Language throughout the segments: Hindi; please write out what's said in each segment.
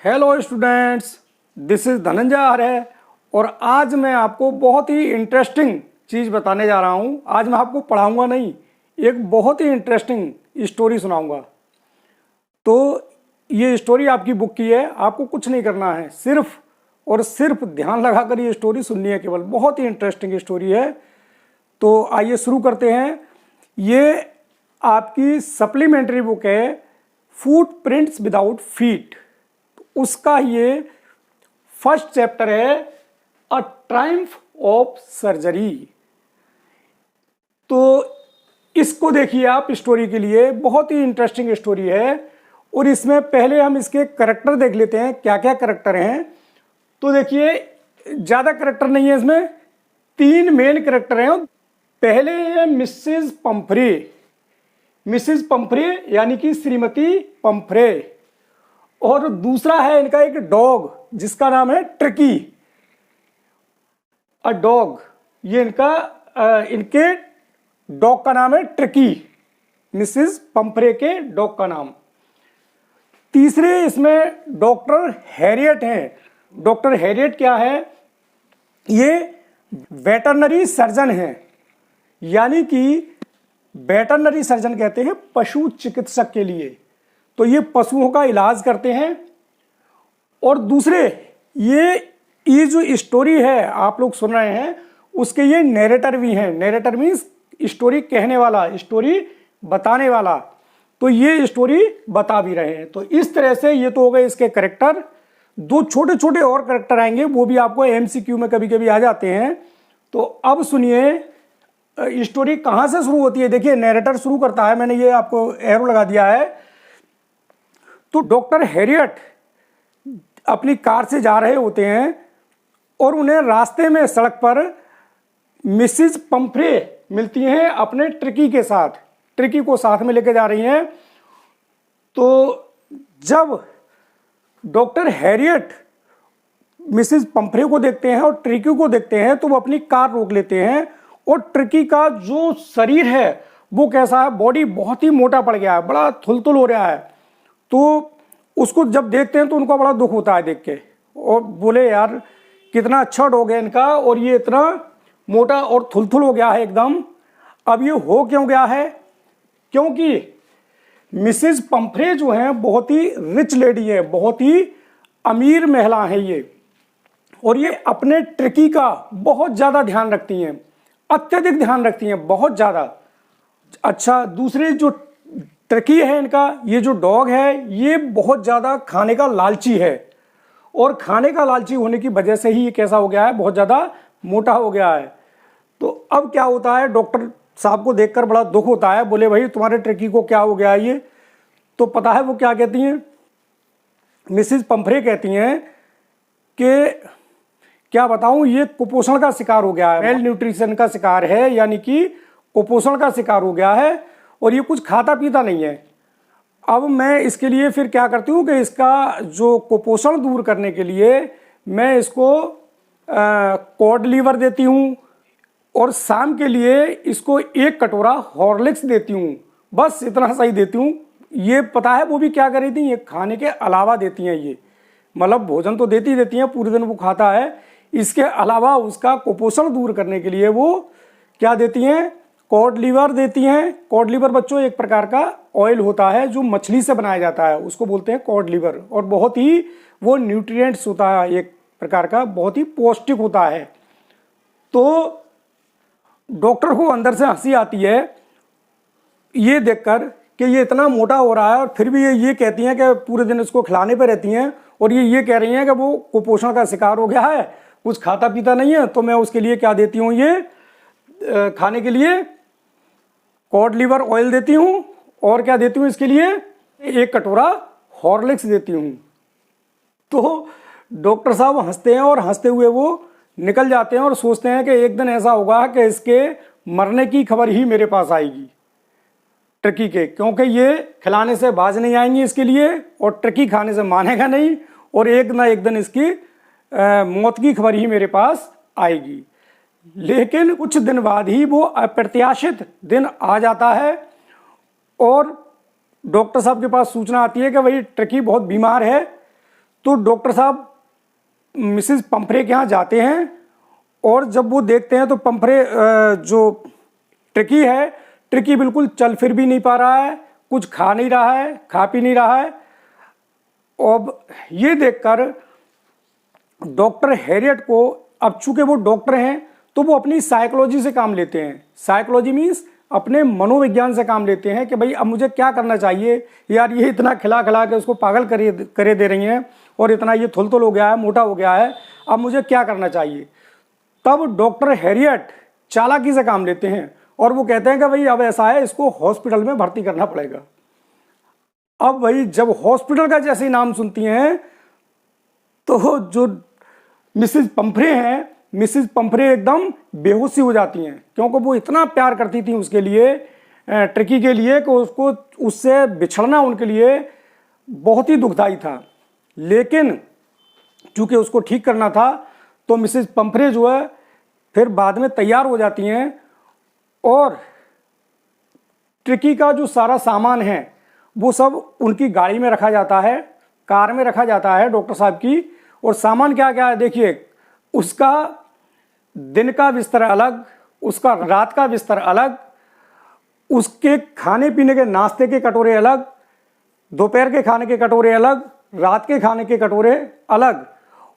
Hello students, this is Dhananjay Arya और आज मैं आपको बहुत ही इंटरेस्टिंग चीज़ बताने जा रहा हूँ। आज मैं आपको पढ़ाऊँगा नहीं, एक बहुत ही इंटरेस्टिंग स्टोरी सुनाऊँगा। तो ये स्टोरी आपकी बुक की है, आपको कुछ नहीं करना है, सिर्फ और सिर्फ ध्यान लगाकर ये स्टोरी सुननी है केवल। बहुत ही इंटरेस्टिंग स्टोरी है। तो आइए शुरू करते हैं। ये आपकी सप्लीमेंट्री बुक है, फुटप्रिंट्स विदाउट फीट। उसका ये फर्स्ट चैप्टर है, अ ट्रायम्फ ऑफ सर्जरी। तो इसको देखिए आप स्टोरी के लिए, बहुत ही इंटरेस्टिंग स्टोरी है। और इसमें पहले हम इसके करैक्टर देख लेते हैं, क्या क्या करैक्टर हैं। तो देखिए ज़्यादा करैक्टर नहीं है इसमें, 3 मेन करैक्टर हैं। पहले है मिसेस पंफ्रे, मिसेस पंफ्रे यानी कि श्रीमती पंफ्रे। और दूसरा है इनका एक डॉग जिसका नाम है ट्रिकी, अ डॉग। ये इनके डॉग का नाम है ट्रिकी, मिसेस पंफ्रे के डॉग का नाम। तीसरे इसमें डॉक्टर हैरियट हैं। डॉक्टर हैरियट क्या है? ये वेटरनरी सर्जन हैं, यानी कि वेटरनरी सर्जन कहते हैं पशु चिकित्सक के लिए। तो ये पशुओं का इलाज करते हैं। और दूसरे ये जो स्टोरी है आप लोग सुन रहे हैं, उसके ये नैरेटर भी हैं। नैरेटर मीन्स स्टोरी कहने वाला, स्टोरी बताने वाला। तो ये स्टोरी बता भी रहे हैं। तो इस तरह से ये तो हो गए इसके कैरेक्टर। 2 छोटे छोटे और कैरेक्टर आएंगे, वो भी आपको MCQ में कभी कभी आ जाते हैं। तो अब सुनिए स्टोरी कहाँ से शुरू होती है। देखिए नैरेटर शुरू करता है, मैंने ये आपको एरो लगा दिया है। तो डॉक्टर हैरियट अपनी कार से जा रहे होते हैं और उन्हें रास्ते में सड़क पर मिसेस पंफ्रे मिलती हैं अपने ट्रिकी के साथ। ट्रिकी को साथ में लेके जा रही हैं। तो जब डॉक्टर हैरियट मिसेस पंफ्रे को देखते हैं और ट्रिकी को देखते हैं तो वो अपनी कार रोक लेते हैं। और ट्रिकी का जो शरीर है वो कैसा है, बॉडी बहुत ही मोटा पड़ गया है, बड़ा थुलथुल हो रहा है। तो उसको जब देखते हैं तो उनको बड़ा दुख होता है देख के, और बोले यार कितना अच्छा डॉग है इनका, और ये इतना मोटा और थुलथुल हो गया है एकदम। अब ये हो क्यों गया है? क्योंकि मिसेस पंफ्रे जो है बहुत ही रिच लेडी है, बहुत ही अमीर महिला है ये। और ये अपने ट्रिकी का बहुत ज़्यादा ध्यान रखती हैं, अत्यधिक ध्यान रखती हैं, बहुत ज़्यादा। अच्छा, दूसरे जो ट्रिकी है इनका, ये जो डॉग है ये बहुत ज़्यादा खाने का लालची है। और खाने का लालची होने की वजह से ही ये कैसा हो गया है, बहुत ज़्यादा मोटा हो गया है। तो अब क्या होता है, डॉक्टर साहब को देखकर बड़ा दुख होता है। बोले भाई तुम्हारे ट्रिकी को क्या हो गया है ये? तो पता है वो क्या कहती हैं? मिसेस पंफ्रे कहती हैं कि क्या बताऊं, ये कुपोषण का शिकार हो गया है, मेल न्यूट्रिशन का शिकार है, यानी कि कुपोषण का शिकार हो गया है। और ये कुछ खाता पीता नहीं है। अब मैं इसके लिए फिर क्या करती हूँ कि इसका जो कुपोषण दूर करने के लिए मैं इसको कॉड लीवर देती हूँ, और शाम के लिए इसको 1 कटोरा हॉर्लिक्स देती हूँ। बस इतना सा ही देती हूँ। ये पता है वो भी क्या कर रही थी, ये खाने के अलावा देती हैं। ये मतलब भोजन तो देती हैं, पूरे दिन वो खाता है। इसके अलावा उसका कुपोषण दूर करने के लिए वो क्या देती हैं, कॉड लीवर देती हैं। कॉड लीवर बच्चों एक प्रकार का ऑयल होता है जो मछली से बनाया जाता है, उसको बोलते हैं कॉड लीवर। और बहुत ही वो न्यूट्रिएंट्स होता है, एक प्रकार का बहुत ही पौष्टिक होता है। तो डॉक्टर को अंदर से हंसी आती है ये देखकर कि ये इतना मोटा हो रहा है, और फिर भी ये कहती हैं कि पूरे दिन इसको खिलाने पे रहती हैं। और ये कह रही हैं कि वो कुपोषण का शिकार हो गया है, कुछ खाता पीता नहीं है। तो मैं उसके लिए क्या देती हूँ, ये खाने के लिए कॉड लीवर ऑयल देती हूँ। और क्या देती हूँ इसके लिए, 1 कटोरा हॉर्लिक्स देती हूँ। तो डॉक्टर साहब हंसते हैं, और हंसते हुए वो निकल जाते हैं और सोचते हैं कि एक दिन ऐसा होगा कि इसके मरने की खबर ही मेरे पास आएगी ट्रिकी के, क्योंकि ये खिलाने से बाज नहीं आएंगी इसके लिए, और ट्रिकी खाने से मानेगा नहीं, और एक ना एक दिन इसकी मौत की खबर ही मेरे पास आएगी। लेकिन कुछ दिन बाद ही वो अप्रत्याशित दिन आ जाता है, और डॉक्टर साहब के पास सूचना आती है कि भाई ट्रिकी बहुत बीमार है। तो डॉक्टर साहब मिसेस पंफरे के यहाँ जाते हैं और जब वो देखते हैं तो पंफरे जो ट्रिकी है, ट्रिकी बिल्कुल चल फिर भी नहीं पा रहा है, कुछ खा नहीं रहा है, खा पी नहीं रहा है। अब ये देखकर डॉक्टर हैरियट को, अब चूंकि वो डॉक्टर हैं तो वो अपनी साइकोलॉजी से काम लेते हैं। साइकोलॉजी मीन्स अपने मनोविज्ञान से काम लेते हैं कि भाई अब मुझे क्या करना चाहिए, यार ये इतना खिला खिला के उसको पागल करे दे रही हैं और इतना ये थुलथुल हो गया है, मोटा हो गया है, अब मुझे क्या करना चाहिए। तब डॉक्टर हैरियट चालाकी से काम लेते हैं और वो कहते हैं कि भाई अब ऐसा है, इसको हॉस्पिटल में भर्ती करना पड़ेगा। अब भाई जब हॉस्पिटल का जैसे ही नाम सुनती हैं तो जो मिसेस पंफरे हैं, मिसेस पंफरे एकदम बेहोशी हो जाती हैं, क्योंकि वो इतना प्यार करती थी उसके लिए, ट्रिकी के लिए, कि उसको उससे बिछड़ना उनके लिए बहुत ही दुखदाई था। लेकिन चूंकि उसको ठीक करना था तो मिसेस पंफरे जो है फिर बाद में तैयार हो जाती हैं और ट्रिकी का जो सारा सामान है वो सब उनकी गाड़ी में रखा जाता है, कार में रखा जाता है डॉक्टर साहब की। और सामान क्या क्या है देखिए, उसका दिन का बिस्तर अलग, उसका रात का बिस्तर अलग, उसके खाने पीने के नाश्ते के कटोरे अलग, दोपहर के खाने के कटोरे अलग, रात के खाने के कटोरे अलग,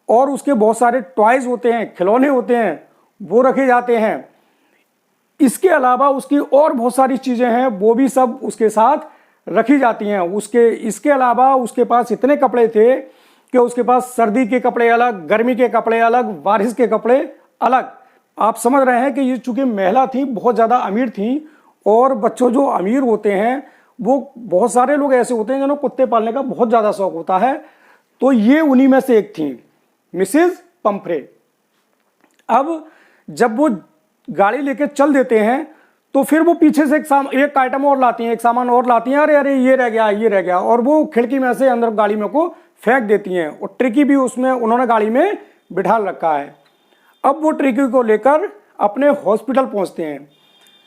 और उसके बहुत सारे टॉयज होते हैं, खिलौने होते हैं, वो रखे जाते हैं। इसके अलावा उसकी और बहुत सारी चीज़ें हैं वो भी सब उसके साथ रखी जाती हैं। इसके अलावा उसके पास इतने कपड़े थे कि उसके पास सर्दी के कपड़े अलग, गर्मी के कपड़े अलग, बारिश के कपड़े अलग। आप समझ रहे हैं कि ये चूंकि महिला थी, बहुत ज़्यादा अमीर थी, और बच्चों जो अमीर होते हैं वो बहुत सारे लोग ऐसे होते हैं जिन्हें कुत्ते पालने का बहुत ज़्यादा शौक होता है, तो ये उन्हीं में से एक थी, मिसेस पंफरे। अब जब वो गाड़ी लेके चल देते हैं तो फिर वो पीछे से एक आइटम और लाती हैं, एक सामान और लाती हैं, अरे अरे ये रह गया, ये रह गया, और वो खिड़की में से अंदर गाड़ी में को फेंक देती हैं। और ट्रिकी भी उसमें उन्होंने गाड़ी में बिठा रखा है। अब वो ट्रिकी को लेकर अपने हॉस्पिटल पहुंचते हैं।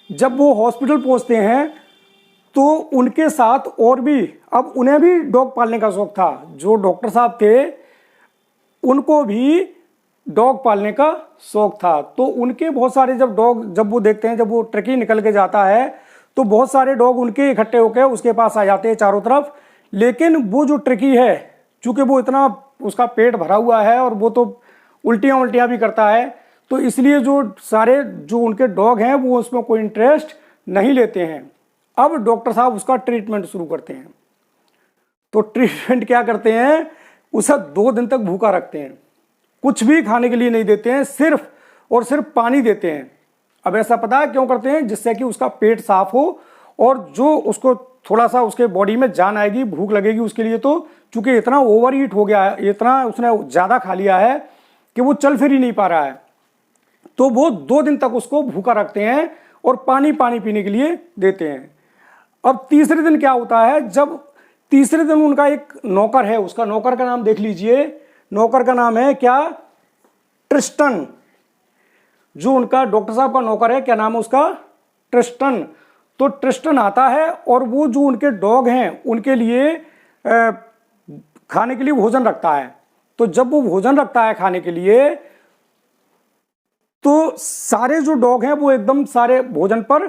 जब वो हॉस्पिटल पहुंचते हैं तो उनके साथ और भी, अब उन्हें भी डॉग पालने का शौक था, जो डॉक्टर साहब थे उनको भी डॉग पालने का शौक था। तो उनके बहुत सारे जब वो देखते हैं, जब वो ट्रिकी निकल के जाता है तो बहुत सारे डॉग उनके इकट्ठे होकर उसके पास आ जाते हैं चारों तरफ। लेकिन वो जो ट्रिकी है, चूंकि वो इतना उसका पेट भरा हुआ है और वो तो उल्टियाँ भी करता है, तो इसलिए जो उनके डॉग हैं वो उसमें कोई इंटरेस्ट नहीं लेते हैं। अब डॉक्टर साहब उसका ट्रीटमेंट शुरू करते हैं। तो ट्रीटमेंट क्या करते हैं, उसे 2 दिन तक भूखा रखते हैं, कुछ भी खाने के लिए नहीं देते हैं, सिर्फ और सिर्फ पानी देते हैं। अब ऐसा पता है क्यों करते हैं, जिससे कि उसका पेट साफ हो और जो उसको थोड़ा सा उसके बॉडी में जान आएगी, भूख लगेगी उसके लिए। तो चूंकि इतना ओवर ईट हो गया है, इतना उसने ज़्यादा खा लिया है कि वो चल फिर ही नहीं पा रहा है, तो वो 2 दिन तक उसको भूखा रखते हैं और पानी पीने के लिए देते हैं। अब तीसरे दिन क्या होता है, जब तीसरे दिन उनका एक नौकर है, उसका नौकर का नाम देख लीजिए, नौकर का नाम है क्या, ट्रिस्टन। जो उनका डॉक्टर साहब का नौकर है, क्या नाम है उसका, ट्रिस्टन। तो ट्रिस्टन आता है और वो जो उनके डॉग हैं उनके लिए खाने के लिए भोजन रखता है। तो जब वो भोजन रखता है खाने के लिए, तो सारे जो डॉग हैं वो एकदम सारे भोजन पर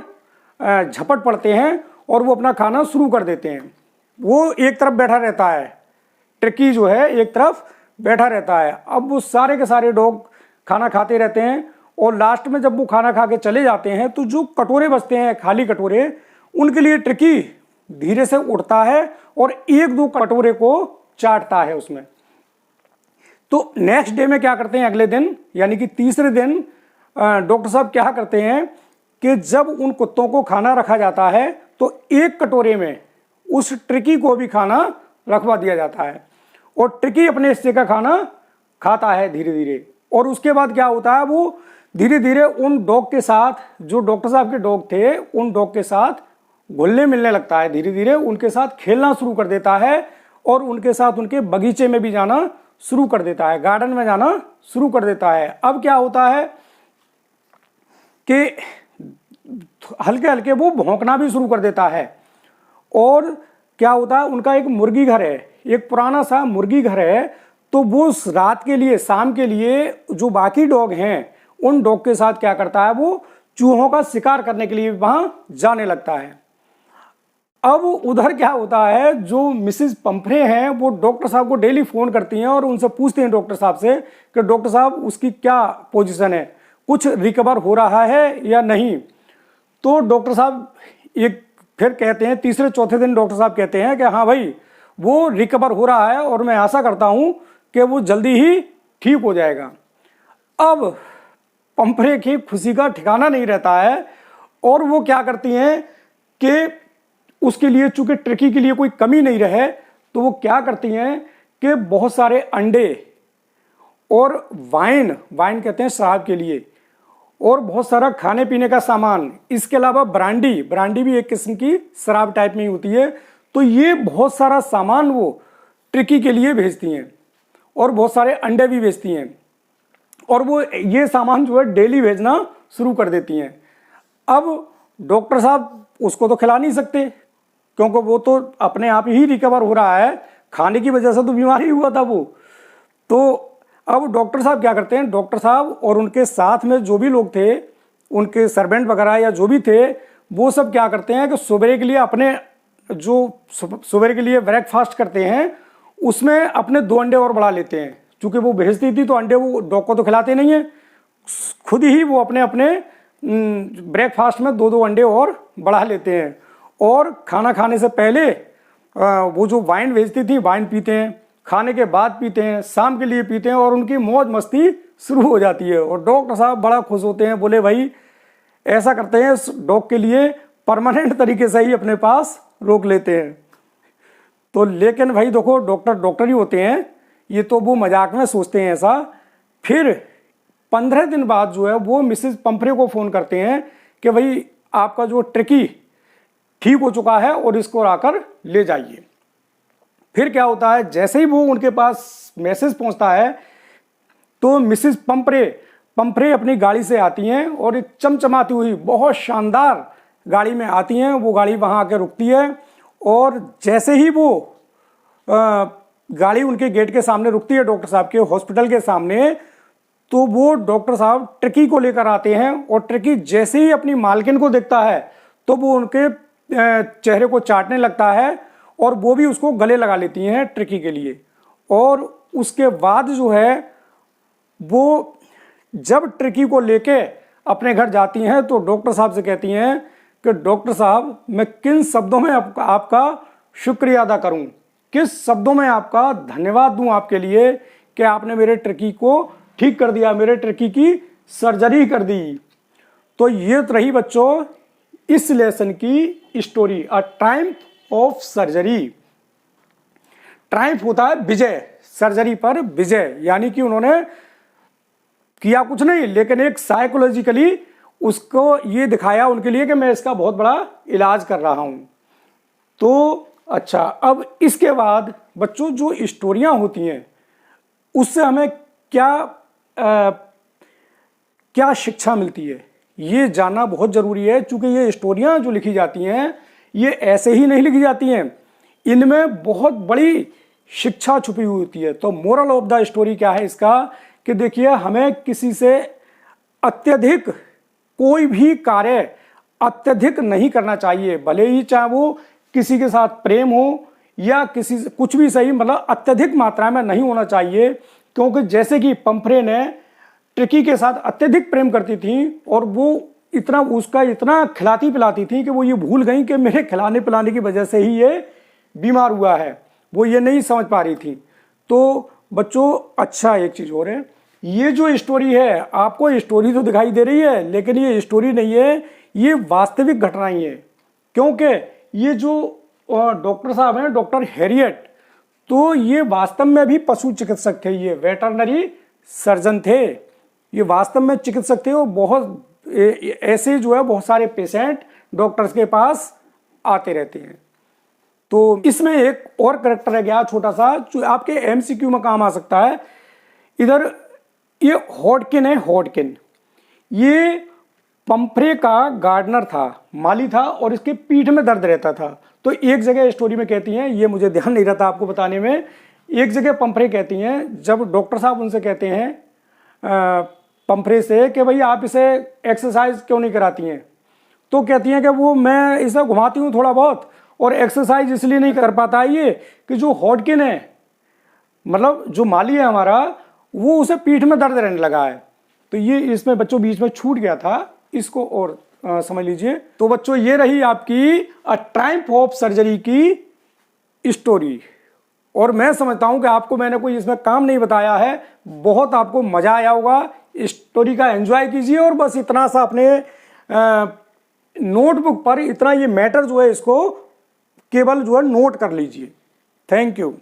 झपट पड़ते हैं और वो अपना खाना शुरू कर देते हैं। वो एक तरफ बैठा रहता है, ट्रिकी जो है एक तरफ बैठा रहता है। अब वो सारे के सारे डॉग खाना खाते रहते हैं और लास्ट में जब वो खाना खा के चले जाते हैं तो जो कटोरे बचते हैं, खाली कटोरे, उनके लिए ट्रिकी धीरे से उठता है और 1-2 कटोरे को चाटता है उसमें। तो नेक्स्ट डे में क्या करते हैं, अगले दिन यानी कि तीसरे दिन डॉक्टर साहब क्या करते हैं कि जब उन कुत्तों को खाना रखा जाता है तो एक कटोरे में उस ट्रिकी को भी खाना रखवा दिया जाता है और ट्रिकी अपने हिस्से का खाना खाता है धीरे धीरे। और उसके बाद क्या होता है, वो धीरे धीरे उन डॉग के साथ, जो डॉक्टर साहब के डॉग थे, उन डॉग के साथ घुलने मिलने लगता है, धीरे धीरे उनके साथ खेलना शुरू कर देता है और उनके साथ उनके बगीचे में भी जाना शुरू कर देता है, गार्डन में जाना शुरू कर देता है। अब क्या होता है कि हल्के हल्के वो भौंकना भी शुरू कर देता है। और क्या होता है, उनका एक मुर्गी घर है, एक पुराना सा मुर्गी घर है, तो वो रात के लिए, शाम के लिए जो बाकी डॉग हैं उन डॉग के साथ क्या करता है, वो चूहों का शिकार करने के लिए वहां जाने लगता है। अब उधर क्या होता है, जो मिसिज पंफरे हैं वो डॉक्टर साहब को डेली फ़ोन करती हैं और उनसे पूछते हैं डॉक्टर साहब से कि डॉक्टर साहब उसकी क्या पोजीशन है, कुछ रिकवर हो रहा है या नहीं। तो डॉक्टर साहब एक फिर कहते हैं, तीसरे चौथे दिन डॉक्टर साहब कहते हैं कि हाँ भाई वो रिकवर हो रहा है और मैं आशा करता हूँ कि वो जल्दी ही ठीक हो जाएगा। अब पंफरे की खुशी का ठिकाना नहीं रहता है और वो क्या करती हैं कि उसके लिए, चूंकि ट्रिकी के लिए कोई कमी नहीं रहे, तो वो क्या करती हैं कि बहुत सारे अंडे और वाइन कहते हैं शराब के लिए, और बहुत सारा खाने पीने का सामान, इसके अलावा ब्रांडी भी एक किस्म की शराब टाइप में ही होती है। तो ये बहुत सारा सामान वो ट्रिकी के लिए भेजती हैं और बहुत सारे अंडे भी भेजती हैं, और वो ये सामान जो है डेली भेजना शुरू कर देती हैं। अब डॉक्टर साहब उसको तो खिला नहीं सकते क्योंकि वो तो अपने आप ही रिकवर हो रहा है, खाने की वजह से तो बीमार ही हुआ था वो। तो अब डॉक्टर साहब क्या करते हैं, डॉक्टर साहब और उनके साथ में जो भी लोग थे, उनके सर्वेंट वगैरह या जो भी थे, वो सब क्या करते हैं कि सुबह के लिए अपने जो सुबह के लिए ब्रेकफास्ट करते हैं उसमें अपने 2 अंडे और बढ़ा लेते हैं। चूँकि वो भेजती थी तो अंडे वो डॉग को तो खिलाते नहीं है, खुद ही वो अपने अपने ब्रेकफास्ट में 2-2 अंडे और बढ़ा लेते हैं। और खाना खाने से पहले वो जो वाइन भेजती थी, वाइन पीते हैं, खाने के बाद पीते हैं, शाम के लिए पीते हैं, और उनकी मौज मस्ती शुरू हो जाती है। और डॉक्टर साहब बड़ा खुश होते हैं, बोले भाई ऐसा करते हैं, डॉग के लिए परमानेंट तरीके से ही अपने पास रोक लेते हैं। तो लेकिन भाई देखो, डॉक्टर ही होते हैं, ये तो वो मजाक में सोचते हैं ऐसा। फिर 15 दिन बाद जो है वो मिसेज पंफरे को फ़ोन करते हैं कि भाई आपका जो ट्रिकी ठीक हो चुका है और इसको आकर ले जाइए। फिर क्या होता है, जैसे ही वो उनके पास मैसेज पहुंचता है तो मिसेज पंफरे अपनी गाड़ी से आती हैं और एक चमचमाती हुई बहुत शानदार गाड़ी में आती हैं। वो गाड़ी वहां आकर रुकती है और जैसे ही वो गाड़ी उनके गेट के सामने रुकती है, डॉक्टर साहब के हॉस्पिटल के सामने, तो वो डॉक्टर साहब ट्रिकी को लेकर आते हैं। और ट्रिकी जैसे ही अपनी मालकिन को देखता है तो वो उनके चेहरे को चाटने लगता है और वो भी उसको गले लगा लेती हैं ट्रिकी के लिए। और उसके बाद जो है वो जब ट्रिकी को लेके अपने घर जाती हैं तो डॉक्टर साहब से कहती हैं कि डॉक्टर साहब मैं किन शब्दों में आपका शुक्रिया अदा करूं, किस शब्दों में आपका धन्यवाद दूं आपके लिए कि आपने मेरे ट्रिकी को ठीक कर दिया, मेरे ट्रिकी की सर्जरी कर दी। तो ये तो रही बच्चों इस लेसन की story, a Triumph of surgery. Triumph होता है विजय, सर्जरी पर विजय, यानी कि उन्होंने किया कुछ नहीं लेकिन एक साइकोलॉजिकली उसको ये दिखाया उनके लिए कि मैं इसका बहुत बड़ा इलाज कर रहा हूं। तो अच्छा, अब इसके बाद बच्चों जो स्टोरियां होती हैं उससे हमें क्या शिक्षा मिलती है ये जानना बहुत ज़रूरी है। चूँकि ये स्टोरियाँ जो लिखी जाती हैं ये ऐसे ही नहीं लिखी जाती हैं, इनमें बहुत बड़ी शिक्षा छुपी हुई होती है। तो मोरल ऑफ द स्टोरी क्या है इसका, कि देखिए हमें किसी से अत्यधिक कोई भी कार्य अत्यधिक नहीं करना चाहिए, भले ही चाहे वो किसी के साथ प्रेम हो या किसी से कुछ भी सही, मतलब अत्यधिक मात्रा में नहीं होना चाहिए। क्योंकि जैसे कि पंफरे ने ट्रिकी के साथ अत्यधिक प्रेम करती थी और वो उसका इतना खिलाती पिलाती थी कि वो ये भूल गई कि मेरे खिलाने पिलाने की वजह से ही ये बीमार हुआ है, वो ये नहीं समझ पा रही थी। तो बच्चों अच्छा एक चीज़ और है, ये जो स्टोरी है आपको स्टोरी तो दिखाई दे रही है लेकिन ये स्टोरी नहीं है, ये वास्तविक घटनाएं हैं। क्योंकि ये जो डॉक्टर साहब हैं, डॉक्टर हैरियट, तो ये वास्तव में भी पशु चिकित्सक थे, ये वेटरनरी सर्जन थे, ये वास्तव में चिकित्सक थे। और बहुत ऐसे जो है बहुत सारे पेशेंट डॉक्टर्स के पास आते रहते हैं। तो इसमें एक और करेक्टर है गया छोटा सा जो आपके एमसीक्यू में काम आ सकता है। इधर ये हॉडकिन है, हॉडकिन ये पंफरे का गार्डनर था, माली था, और इसके पीठ में दर्द रहता था। तो एक जगह स्टोरी में कहती हैं, ये मुझे ध्यान नहीं रहता आपको बताने में, एक जगह पंफरे कहती हैं, जब डॉक्टर साहब उनसे कहते हैं पंफरे से कि भाई आप इसे एक्सरसाइज क्यों नहीं कराती हैं, तो कहती हैं कि वो मैं इसे घुमाती हूँ थोड़ा बहुत और एक्सरसाइज इसलिए नहीं कर पाता ये कि जो हॉडकिन है, मतलब जो माली है हमारा, वो उसे पीठ में दर्द रहने लगा है। तो ये इसमें बच्चों बीच में छूट गया था, इसको और समझ लीजिए। तो बच्चों ये रही आपकी अ ट्रायम्फ ऑफ सर्जरी की स्टोरी। और मैं समझता हूं कि आपको मैंने कोई इसमें काम नहीं बताया है, बहुत आपको मजा आया होगा। स्टोरी का एंजॉय कीजिए और बस इतना सा अपने नोटबुक पर इतना ये मैटर जो है इसको केवल जो है नोट कर लीजिए। Thank you.